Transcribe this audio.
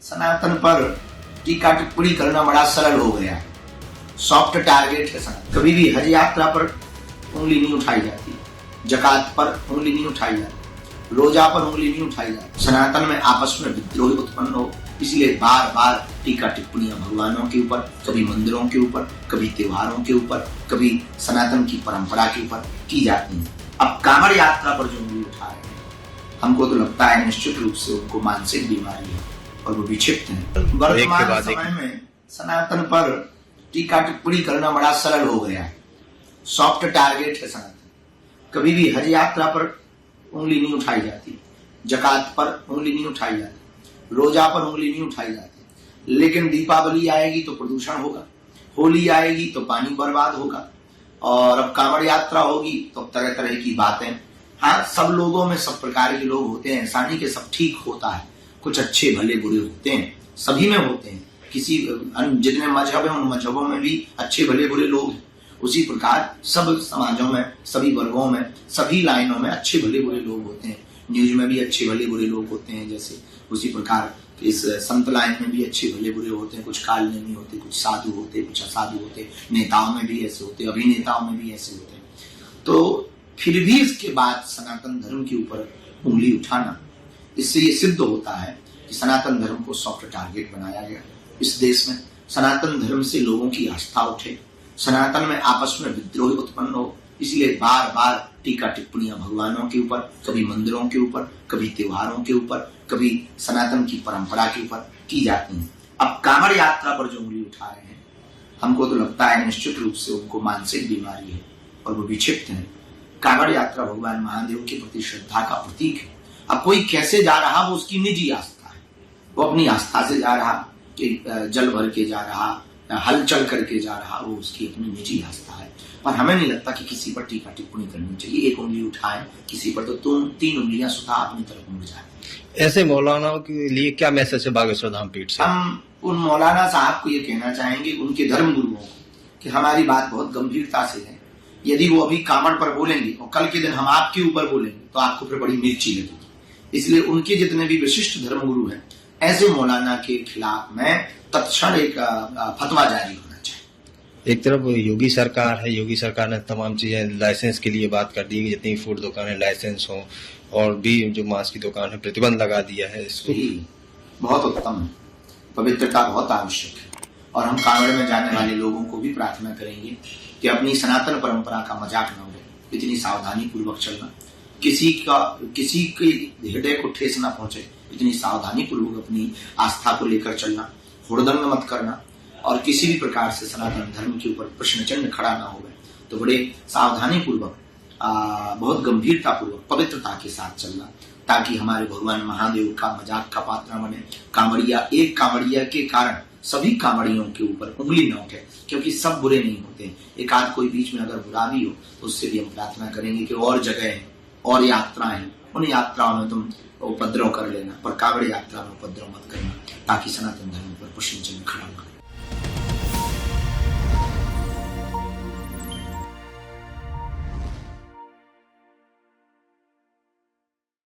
सनातन पर टीका टिप्पणी करना बड़ा सरल हो गया। सॉफ्ट टारगेट है सनातन। कभी भी हज यात्रा पर उंगली नहीं उठाई जाती, जकात पर उंगली नहीं उठाई जाती, रोजा पर उंगली नहीं उठाई जाती। सनातन में आपस में विद्रोह उत्पन्न हो, इसलिए बार बार टीका टिप्पणियां भगवानों के ऊपर, कभी मंदिरों के ऊपर, कभी त्योहारों के ऊपर, कभी सनातन की परंपरा के ऊपर की जाती है। अब कांवड़ यात्रा पर जो उंगली उठा रहे हैं, हमको तो लगता है निश्चित रूप से उनको मानसिक बीमारी है और वो विक्षिप्त है। वर्तमान समय में सनातन पर टीका टिप्पणी करना बड़ा सरल हो गया है। सॉफ्ट टारगेट है सनातन। कभी भी हज यात्रा पर उंगली नहीं उठाई जाती, जकात पर उंगली नहीं उठाई जाती, रोजा पर उंगली नहीं उठाई जाती। लेकिन दीपावली आएगी तो प्रदूषण होगा, होली आएगी तो पानी बर्बाद होगा, और अब कांवड़ यात्रा होगी तो तरह तरह की बातें। हाँ, सब लोगों में सब प्रकार के लोग होते हैं, ऐसा नहीं कि सब ठीक होता है। कुछ अच्छे भले बुरे होते हैं, सभी में होते हैं। किसी जितने मजहब हैं उन मजहबों में भी अच्छे भले बुरे लोग हैं। उसी प्रकार सब समाजों में, सभी वर्गों में, सभी लाइनों में अच्छे भले बुरे लोग होते हैं। न्यूज में भी अच्छे भले बुरे लोग होते हैं, जैसे उसी प्रकार इस संत लाइन में भी अच्छे भले बुरे होते हैं। कुछ कालनेमी होते, कुछ साधु होते, कुछ असाधु होते। नेताओं में भी ऐसे होते, अभिनेताओं में भी ऐसे होते। तो फिर भी इसके बाद सनातन धर्म के ऊपर उंगली उठाना, इससे ये सिद्ध होता है कि सनातन धर्म को सॉफ्ट टारगेट बनाया गया। इस देश में सनातन धर्म से लोगों की आस्था उठे, सनातन में आपस में विद्रोह उत्पन्न हो, इसलिए बार बार टीका टिप्पणियां भगवानों के ऊपर, कभी मंदिरों के ऊपर, कभी त्योहारों के ऊपर, कभी सनातन की परंपरा के ऊपर की जाती है। अब कांवड़ यात्रा पर जो उंगली उठा रहे हैं, हमको तो लगता है निश्चित रूप से उनको मानसिक बीमारी है और वो विक्षिप्त है। कांवड़ यात्रा भगवान महादेव के प्रति श्रद्धा का प्रतीक है। अब कोई कैसे जा रहा वो उसकी निजी आस्था है। वो अपनी आस्था से जा रहा, कि जल भर के जा रहा, हलचल करके जा रहा, वो उसकी अपनी निजी आस्था है। पर हमें नहीं लगता कि किसी पर टीका टिप्पणी करनी चाहिए। एक उंगली उठाए किसी पर तो तीन उंगलियां सुधा अपनी तरफ मुड़ जाए। ऐसे मौलानाओं के लिए क्या मैसेज है बागेश्वर धाम पीठ से? हम उन मौलाना साहब को ये कहना चाहेंगे, उनके धर्म गुरुओं को, कि हमारी बात बहुत गंभीरता से है। यदि वो अभी कांवड़ पर बोलेंगे और कल के दिन हम आपके ऊपर बोलेंगे तो आपको फिर बड़ी मिर्ची लगेगी। इसलिए उनके जितने भी विशिष्ट धर्म गुरु हैं, ऐसे मौलाना के खिलाफ में तत्क्षण एक फतवा जारी होना चाहिए। एक तरफ योगी सरकार है, योगी सरकार ने तमाम चीजें लाइसेंस के लिए बात कर दी कि जितनी फूड दुकानें लाइसेंस हो, और भी जो मांस की दुकान है प्रतिबंध लगा दिया है। इसको बहुत उत्तम है, पवित्रता बहुत आवश्यक है। और हम कांवड़ में जाने वाले लोगों को भी प्रार्थना करेंगे कि अपनी सनातन परंपरा का मजाक न उड़े, इतनी सावधानी पूर्वक चलना, किसी के हृदय को ठेस न पहुंचे, इतनी सावधानी पूर्वक अपनी आस्था को लेकर चलना, हुड़दंग मत करना, और किसी भी प्रकार से सनातन धर्म के ऊपर प्रश्न चिन्ह खड़ा ना हो। तो बड़े सावधानी पूर्वक, बहुत गंभीरता पूर्वक, पवित्रता के साथ चलना, ताकि हमारे भगवान महादेव का मजाक का पात्र बने। कांवड़िया, एक कांवड़िया के कारण सभी कांवड़ियों के ऊपर उंगली न उठे, क्योंकि सब बुरे नहीं होते। एक आध कोई बीच में अगर बुरा भी हो तो उससे भी हम प्रार्थना करेंगे कि और जगह है और यात्राएं हैं, उन यात्राओं में तुम उपद्रव कर लेना, पर कांवड़ यात्रा में उपद्रव मत करना, ताकि सनातन धर्म पर प्रश्न चिन्ह खड़ा न हो।